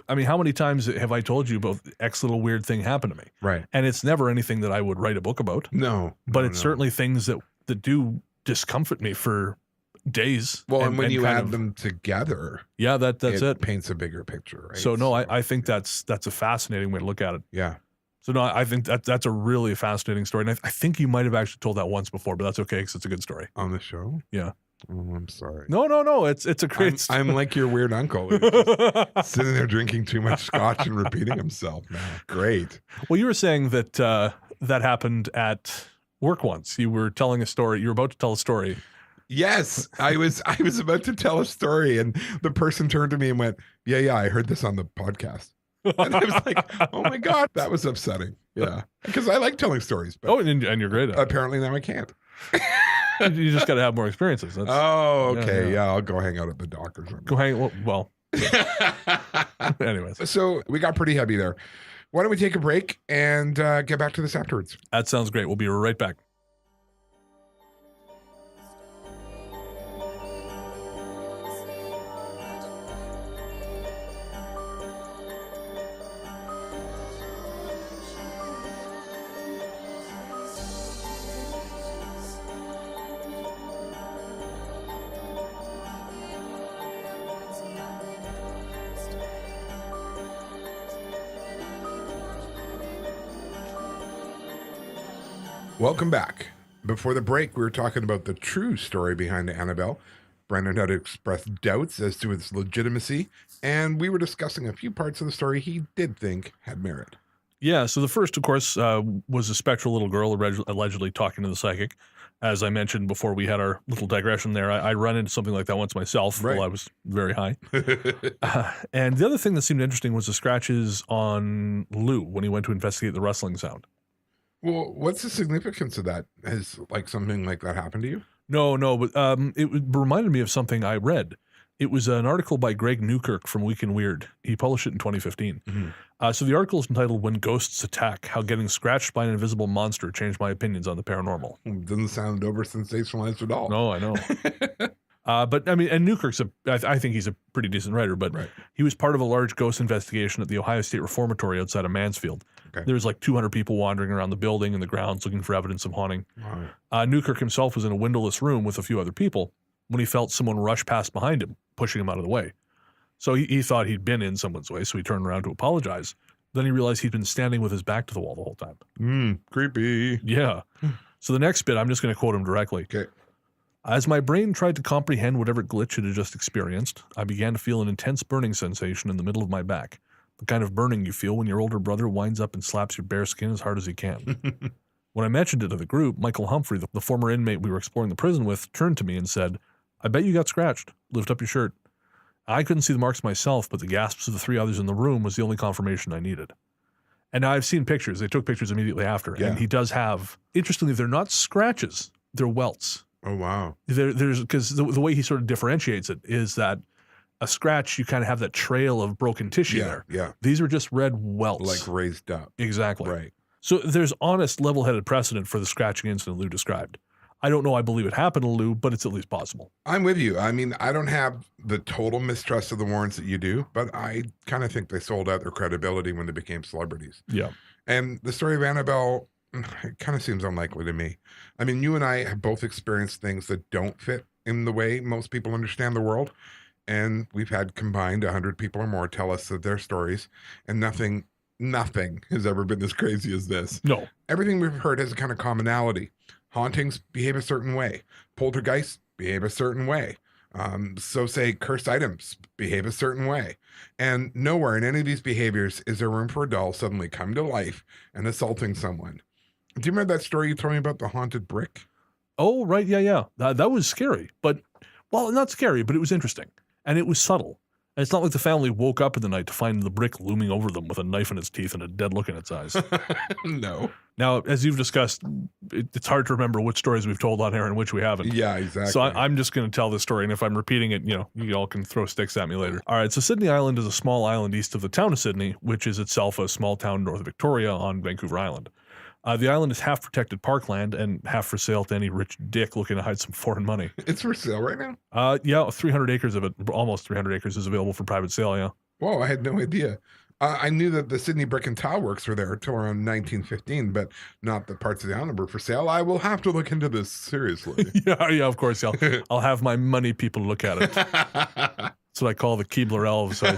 A: How many times have I told you about X little weird thing happened to me?
B: Right.
A: And it's never anything that I would write a book about.
B: No.
A: But it's certainly things that do discomfort me for days.
B: Well, and when you add them together,
A: that's it.
B: Paints a bigger picture, right?
A: So no, I think that's a fascinating way to look at it.
B: Yeah.
A: So no, I think that's a really fascinating story. And I think you might have actually told that once before, but that's okay because it's a good story.
B: On the show?
A: Yeah.
B: Oh, I'm sorry.
A: No. It's a great story.
B: I'm like your weird uncle who's just sitting there drinking too much scotch and repeating himself now. Great.
A: Well, you were saying that that happened at work once. You were telling a story. You were about to tell a story.
B: Yes, I was about to tell a story, and the person turned to me and went, yeah, I heard this on the podcast. And I was like, oh my God, that was upsetting. Yeah. Because I like telling stories. But
A: and you're great at it.
B: Apparently now I can't.
A: You just got to have more experiences.
B: Okay. Yeah, I'll go hang out at the dock or something.
A: Go hang. Well. Anyways.
B: So we got pretty heavy there. Why don't we take a break and get back to this afterwards?
A: That sounds great. We'll be right back.
B: Welcome back. Before the break, we were talking about the true story behind Annabelle. Brendan had expressed doubts as to its legitimacy, and we were discussing a few parts of the story he did think had merit.
A: Yeah, so the first, of course, was a spectral little girl allegedly talking to the psychic. As I mentioned before we had our little digression there, I run into something like that once myself while I was very high. And the other thing that seemed interesting was the scratches on Lou when he went to investigate the rustling sound.
B: Well, what's the significance of that? Has like something like that happened to you?
A: No, but it reminded me of something I read. It was an article by Greg Newkirk from Week in Weird. He published it in 2015. So the article is entitled "When Ghosts Attack: How Getting Scratched by an Invisible Monster Changed My Opinions on the Paranormal."
B: Doesn't sound over sensationalized at all.
A: No, I know. But I mean, and Newkirk's I think he's a pretty decent writer, but he was part of a large ghost investigation at the Ohio State Reformatory outside of Mansfield. There was like 200 people wandering around the building and the grounds looking for evidence of haunting. Newkirk himself was in a windowless room with a few other people when he felt someone rush past behind him, pushing him out of the way. So he thought he'd been in someone's way, so he turned around to apologize. Then he realized he'd been standing with his back to the wall the whole time.
B: Creepy.
A: Yeah. So the next bit, I'm just going to quote him directly.
B: Okay.
A: As my brain tried to comprehend whatever glitch it had just experienced, I began to feel an intense burning sensation in the middle of my back. The kind of burning you feel when your older brother winds up and slaps your bare skin as hard as he can. When I mentioned it to the group, Michael Humphrey, the former inmate we were exploring the prison with, turned to me and said, "I bet you got scratched. Lift up your shirt." I couldn't see the marks myself, but the gasps of the 3 others in the room was the only confirmation I needed. And I've seen pictures. They took pictures immediately after. And he does have, interestingly, they're not scratches. They're welts.
B: Oh, wow.
A: There's because the way he sort of differentiates it is that a scratch, you kind of have that trail of broken tissue there.
B: Yeah.
A: These are just red welts.
B: Like raised up.
A: Exactly.
B: Right.
A: So there's honest, level-headed precedent for the scratching incident Lou described. I don't know I believe it happened to Lou, but it's at least possible.
B: I'm with you. I mean, I don't have the total mistrust of the Warrants that you do, but I kind of think they sold out their credibility when they became celebrities.
A: Yeah.
B: And the story of Annabelle, it kind of seems unlikely to me. I mean, you and I have both experienced things that don't fit in the way most people understand the world. And we've had combined 100 people or more tell us their stories, and nothing has ever been as crazy as this.
A: No.
B: Everything we've heard has a kind of commonality. Hauntings behave a certain way. Poltergeists behave a certain way. So say cursed items behave a certain way. And nowhere in any of these behaviors is there room for a doll suddenly coming to life and assaulting someone. Do you remember that story you told me about the haunted brick?
A: Oh, right. Yeah. That was scary. But, well, not scary, but it was interesting. And it was subtle. And it's not like the family woke up in the night to find the brick looming over them with a knife in its teeth and a dead look in its eyes.
B: No.
A: Now, as you've discussed, it's hard to remember which stories we've told on air and which we haven't.
B: Yeah, exactly.
A: So I'm just going to tell this story, and if I'm repeating it, you all can throw sticks at me later. All right, so Sydney Island is a small island east of the town of Sydney, which is itself a small town north of Victoria on Vancouver Island. The island is half protected parkland and half for sale to any rich dick looking to hide some foreign money.
B: It's for sale right now?
A: Yeah, 300 acres of it, almost 300 acres is available for private sale, yeah.
B: Whoa, I had no idea. I knew that the Sydney Brick and Tile Works were there until around 1915, but not the parts of the island were for sale. I will have to look into this seriously.
A: yeah, of course. I'll have my money people look at it. That's what I call the Keebler elves. I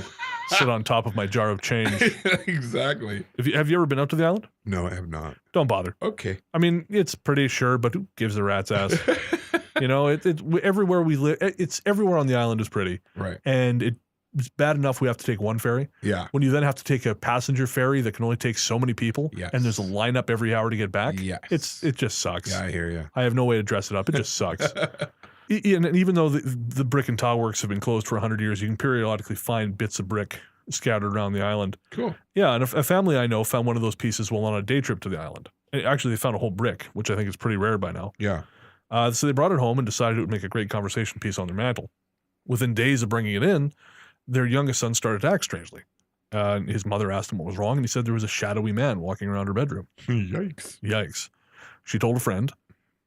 A: sit on top of my jar of change.
B: Exactly.
A: Have you ever been up to the island?
B: No, I have not.
A: Don't bother.
B: Okay.
A: I mean, it's pretty sure, but who gives a rat's ass? Everywhere we live, it's everywhere on the island is pretty.
B: Right.
A: And it's bad enough we have to take one ferry.
B: Yeah.
A: When you then have to take a passenger ferry that can only take so many people,
B: yes.
A: and there's a lineup every hour to get back.
B: Yes.
A: It just sucks.
B: Yeah, I hear you.
A: I have no way to dress it up. It just sucks. And even though the brick and tile works have been closed for 100 years, you can periodically find bits of brick scattered around the island.
B: Cool.
A: Yeah, and a family I know found one of those pieces while on a day trip to the island. And actually, they found a whole brick, which I think is pretty rare by now.
B: Yeah.
A: So they brought it home and decided it would make a great conversation piece on their mantle. Within days of bringing it in, their youngest son started to act strangely. His mother asked him what was wrong, and he said there was a shadowy man walking around her bedroom. Yikes. She told a friend,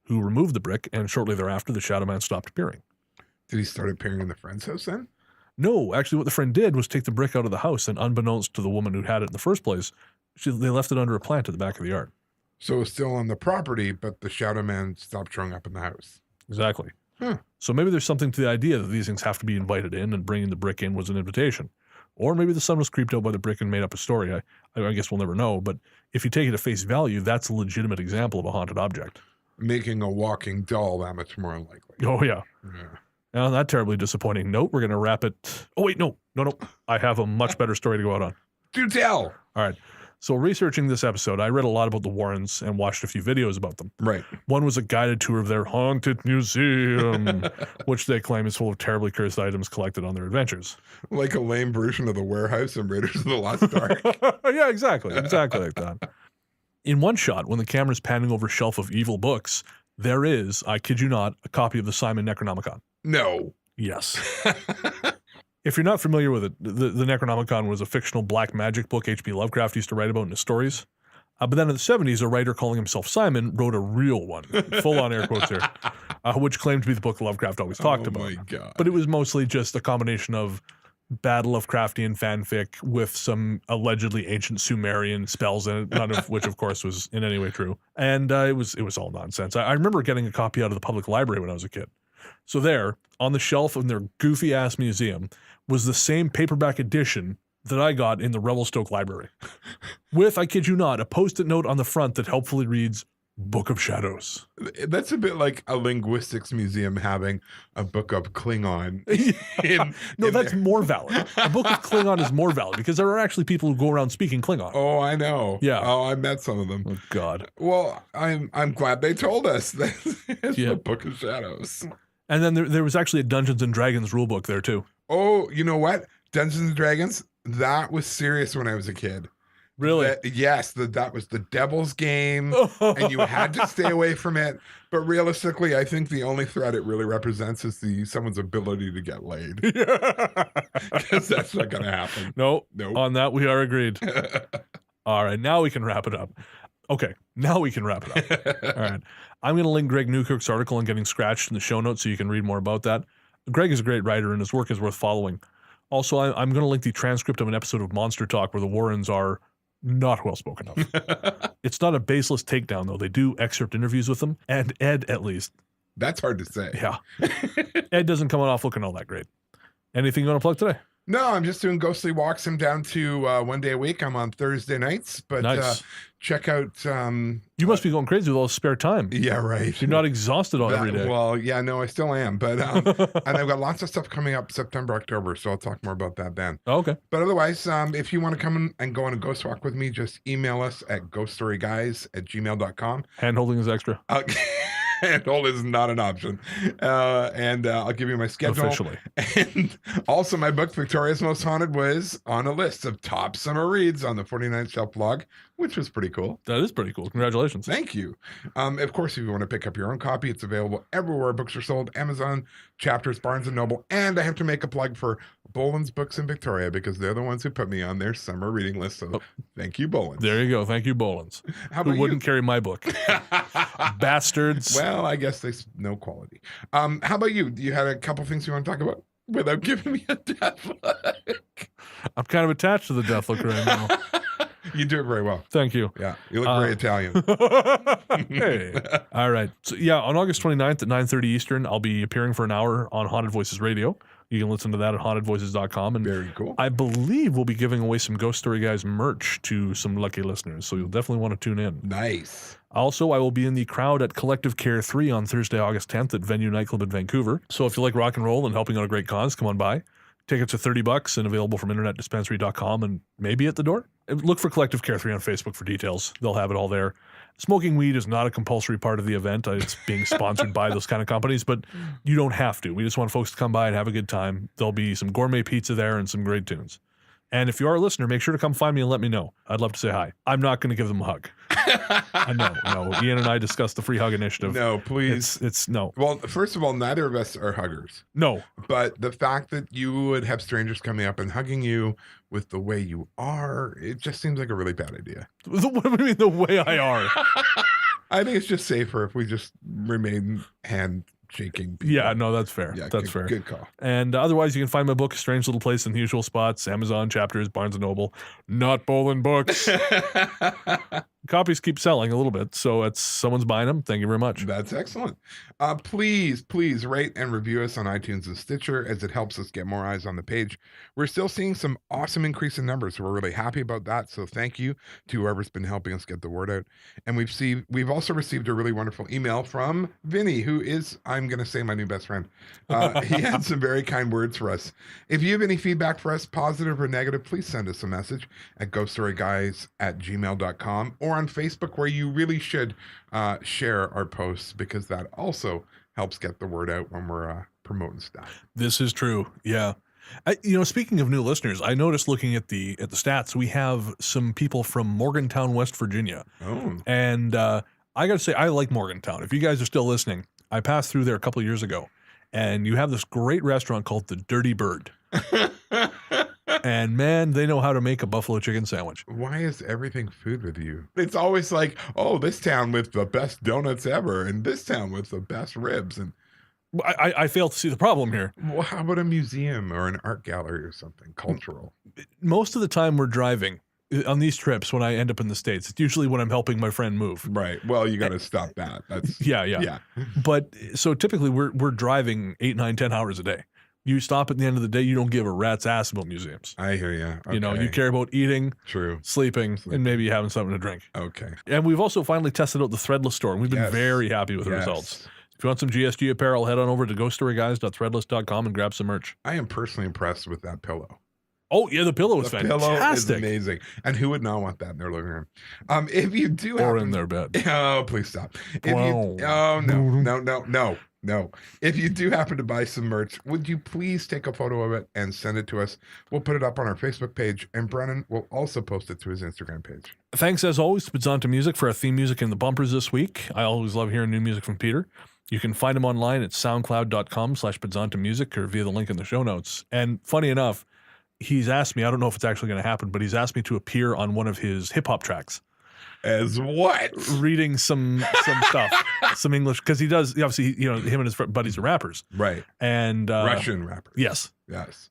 A: who removed the brick, and shortly thereafter, the shadow man stopped appearing.
B: Did he start appearing in the friend's house then?
A: No, actually what the friend did was take the brick out of the house, and unbeknownst to the woman who had it in the first place, they left it under a plant at the back of the yard.
B: So it's still on the property, but the shadow man stopped showing up in the house.
A: Exactly.
B: Huh.
A: So maybe there's something to the idea that these things have to be invited in, and bringing the brick in was an invitation. Or maybe the son was creeped out by the brick and made up a story. I guess we'll never know, but if you take it at face value, that's a legitimate example of a haunted object.
B: Making a walking doll that much more unlikely.
A: Oh, yeah. Now, on that terribly disappointing note, we're going to wrap it. Oh, wait, no. I have a much better story to go out on.
B: Do tell.
A: All right. So researching this episode, I read a lot about the Warrants and watched a few videos about them.
B: Right.
A: One was a guided tour of their haunted museum, which they claim is full of terribly cursed items collected on their adventures.
B: Like a lame version of the warehouse in Raiders of the Lost Ark.
A: Yeah, exactly like that. In one shot, when the camera's panning over a shelf of evil books, there is, I kid you not, a copy of the Simon Necronomicon.
B: No.
A: Yes. If you're not familiar with it, the Necronomicon was a fictional black magic book H.P. Lovecraft used to write about in his stories. But then in the 70s, a writer calling himself Simon wrote a real one, full on air quotes here, which claimed to be the book Lovecraft always talked about.
B: Oh my God.
A: But it was mostly just a combination of bad Lovecraftian fanfic with some allegedly ancient Sumerian spells in it, none of which, of course, was in any way true. And it was all nonsense. I remember getting a copy out of the public library when I was a kid. So there, on the shelf in their goofy-ass museum, was the same paperback edition that I got in the Revelstoke Library. With, I kid you not, a post-it note on the front that helpfully reads, Book of Shadows.
B: That's a bit like a linguistics museum having a book of Klingon.
A: That's more valid. A book of Klingon is more valid because there are actually people who go around speaking Klingon.
B: Oh, I know.
A: Yeah.
B: Oh, I met some of them.
A: Oh, God.
B: Well, I'm glad they told us that it's a Book of Shadows.
A: And then there was actually a Dungeons & Dragons rulebook there, too.
B: Oh, you know what? Dungeons & Dragons, that was serious when I was a kid.
A: Really?
B: Yes, that was the devil's game, and you had to stay away from it. But realistically, I think the only threat it really represents is someone's ability to get laid. Because that's not going to happen.
A: No,
B: nope.
A: On that, we are agreed. All right, now we can wrap it up. Okay, now we can wrap it up. All right. I'm going to link Greg Newkirk's article on getting scratched in the show notes so you can read more about that. Greg is a great writer, and his work is worth following. Also, I'm going to link the transcript of an episode of Monster Talk where the Warrens are not well spoken of. It's not a baseless takedown, though. They do excerpt interviews with them, and Ed, at least.
B: That's hard to say.
A: Yeah. Ed doesn't come off looking all that great. Anything you want to plug today?
B: No, I'm just doing ghostly walks. I'm down to 1 day a week. I'm on Thursday nights, but
A: nice.
B: Check out.
A: You must be going crazy with all the spare time.
B: Yeah, right.
A: You're not exhausted on every day.
B: Well, yeah, no, I still am. But and I've got lots of stuff coming up September, October, so I'll talk more about that then.
A: Oh, okay.
B: But otherwise, if you want to come and go on a ghost walk with me, just email us at ghoststoryguys@gmail.com.
A: Hand-holding is extra.
B: Handhold is not an option. And I'll give you my schedule.
A: Officially.
B: And also my book, Victoria's Most Haunted, was on a list of top summer reads on the 49th Shelf blog, which was pretty cool.
A: That is pretty cool. Congratulations.
B: Thank you. Of course, if you want to pick up your own copy, it's available everywhere books are sold. Amazon, Chapters, Barnes & Noble. And I have to make a plug for Boland's Books in Victoria because they're the ones who put me on their summer reading list. So thank you, Boland.
A: There you go. Thank you, Boland's. Who wouldn't carry my book? Bastards.
B: Well, I guess they no quality. How about you? You had a couple things you want to talk about without giving me a death look?
A: I'm kind of attached to the death look right now.
B: You do it very well.
A: Thank you.
B: Yeah, you look very Italian.
A: Hey. All right. So yeah, on August 29th at 9:30 Eastern, I'll be appearing for an hour on Haunted Voices Radio. You can listen to that at hauntedvoices.com. And
B: very cool.
A: I believe we'll be giving away some Ghost Story Guys merch to some lucky listeners, so you'll definitely want to tune in.
B: Nice.
A: Also, I will be in the crowd at Collective Care 3 on Thursday, August 10th at Venue Nightclub in Vancouver. So if you like rock and roll and helping out a great cause, come on by. Tickets are $30 and available from internetdispensary.com and maybe at the door. Look for Collective Care 3 on Facebook for details. They'll have it all there. Smoking weed is not a compulsory part of the event. It's being sponsored by those kind of companies, but you don't have to. We just want folks to come by and have a good time. There'll be some gourmet pizza there and some great tunes. And if you are a listener, make sure to come find me and let me know. I'd love to say hi. I'm not going to give them a hug. No. Ian and I discussed the free hug initiative.
B: No, please.
A: It's no.
B: Well, first of all, neither of us are huggers.
A: No.
B: But the fact that you would have strangers coming up and hugging you with the way you are, it just seems like a really bad idea.
A: What do you mean the way I are?
B: I think it's just safer if we just remain handshaking people.
A: Yeah, no, that's fair.
B: Yeah,
A: that's fair.
B: Good call.
A: And otherwise, you can find my book, Strange Little Place, in the usual spots: Amazon, Chapters, Barnes & Noble, not Boland Books. copies keep selling a little bit, so it's someone's buying them. Thank you very much.
B: That's excellent. Please rate and review us on iTunes and Stitcher, as it helps us get more eyes on the page. We're still seeing some awesome increase in numbers, so we're really happy about that. So thank you to whoever's been helping us get the word out. And we've also received a really wonderful email from Vinny, who is, I'm going to say, my new best friend. He had some very kind words for us. If you have any feedback for us, positive or negative, please send us a message at ghoststoryguys@gmail.com or on Facebook, where you really should share our posts, because that also helps get the word out when we're promoting stuff.
A: This is true. Yeah. Speaking of new listeners, I noticed looking at the stats, we have some people from Morgantown, West Virginia.
B: Oh.
A: And I got to say, I like Morgantown. If you guys are still listening, I passed through there a couple of years ago, and you have this great restaurant called the Dirty Bird. And man, they know how to make a buffalo chicken sandwich.
B: Why is everything food with you? It's always like, oh, this town with the best donuts ever, and this town with the best ribs. And
A: I fail to see the problem here.
B: Well, how about a museum or an art gallery or something cultural?
A: Most of the time we're driving on these trips. When I end up in the States, it's usually when I'm helping my friend move.
B: Right. Well, you got to stop that. That's
A: yeah. But so typically we're driving 8, 9, 10 hours a day. You stop at the end of the day, you don't give a rat's ass about museums.
B: I hear you. Okay.
A: You care about eating,
B: true,
A: sleeping, and maybe having something to drink.
B: Okay.
A: And we've also finally tested out the threadless store, and we've been very happy with the results. If you want some GSG apparel, head on over to ghoststoryguys.threadless.com and grab some merch.
B: I am personally impressed with that pillow.
A: Oh, yeah, the pillow is fantastic.
B: The pillow is amazing. And who would not want that in their living room? If you do
A: or in their bed.
B: Oh, please stop. No. If you do happen to buy some merch, would you please take a photo of it and send it to us? We'll put it up on our Facebook page, and Brennan will also post it to his Instagram page.
A: Thanks, as always, to Podzontommusic for our theme music and the bumpers this week. I always love hearing new music from Peter. You can find him online at soundcloud.com/Podzontommusic or via the link in the show notes. And funny enough, he's asked me, I don't know if it's actually going to happen, but he's asked me to appear on one of his hip-hop tracks.
B: As what?
A: Reading some stuff, some English, because he does, obviously, him and his buddies are rappers.
B: Right.
A: And
B: Russian rappers.
A: Yes.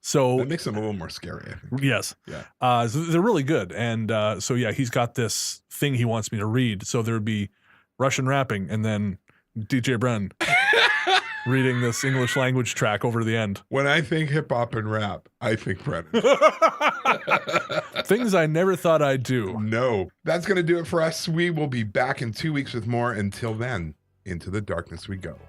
B: So that makes them a little more scary, I think.
A: Yes.
B: Yeah.
A: So they're really good. And he's got this thing he wants me to read. So there'd be Russian rapping and then DJ Bren reading this English language track over to the end.
B: When I think hip hop and rap, I think Brennan.
A: Things I never thought I'd do.
B: No. That's going to do it for us. We will be back in 2 weeks with more. Until then, into the darkness we go.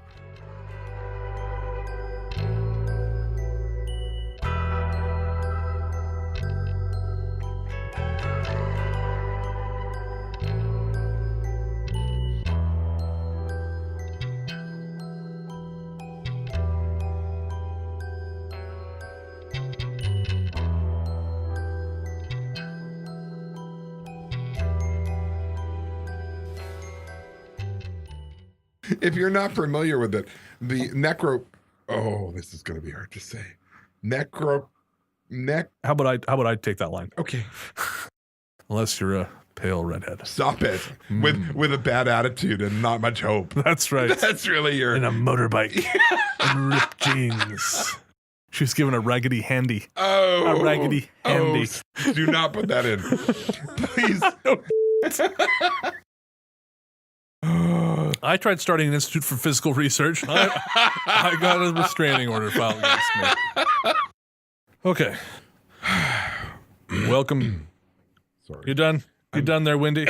B: If you're not familiar with it, the this is going to be hard to say.
A: How about I take that line?
B: Okay.
A: Unless you're a pale redhead.
B: Stop it. With a bad attitude and not much hope.
A: That's right.
B: That's really your...
A: In a motorbike. And ripped jeans. She was given a raggedy handy.
B: Oh.
A: A raggedy handy.
B: Oh, do not put that in. Please.
A: I tried starting an institute for physical research. I got a restraining order filed against me. Okay. Welcome.
B: Sorry.
A: You done? You done there, Wendy?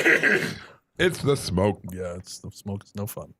B: It's the smoke.
A: Yeah, the smoke is no fun.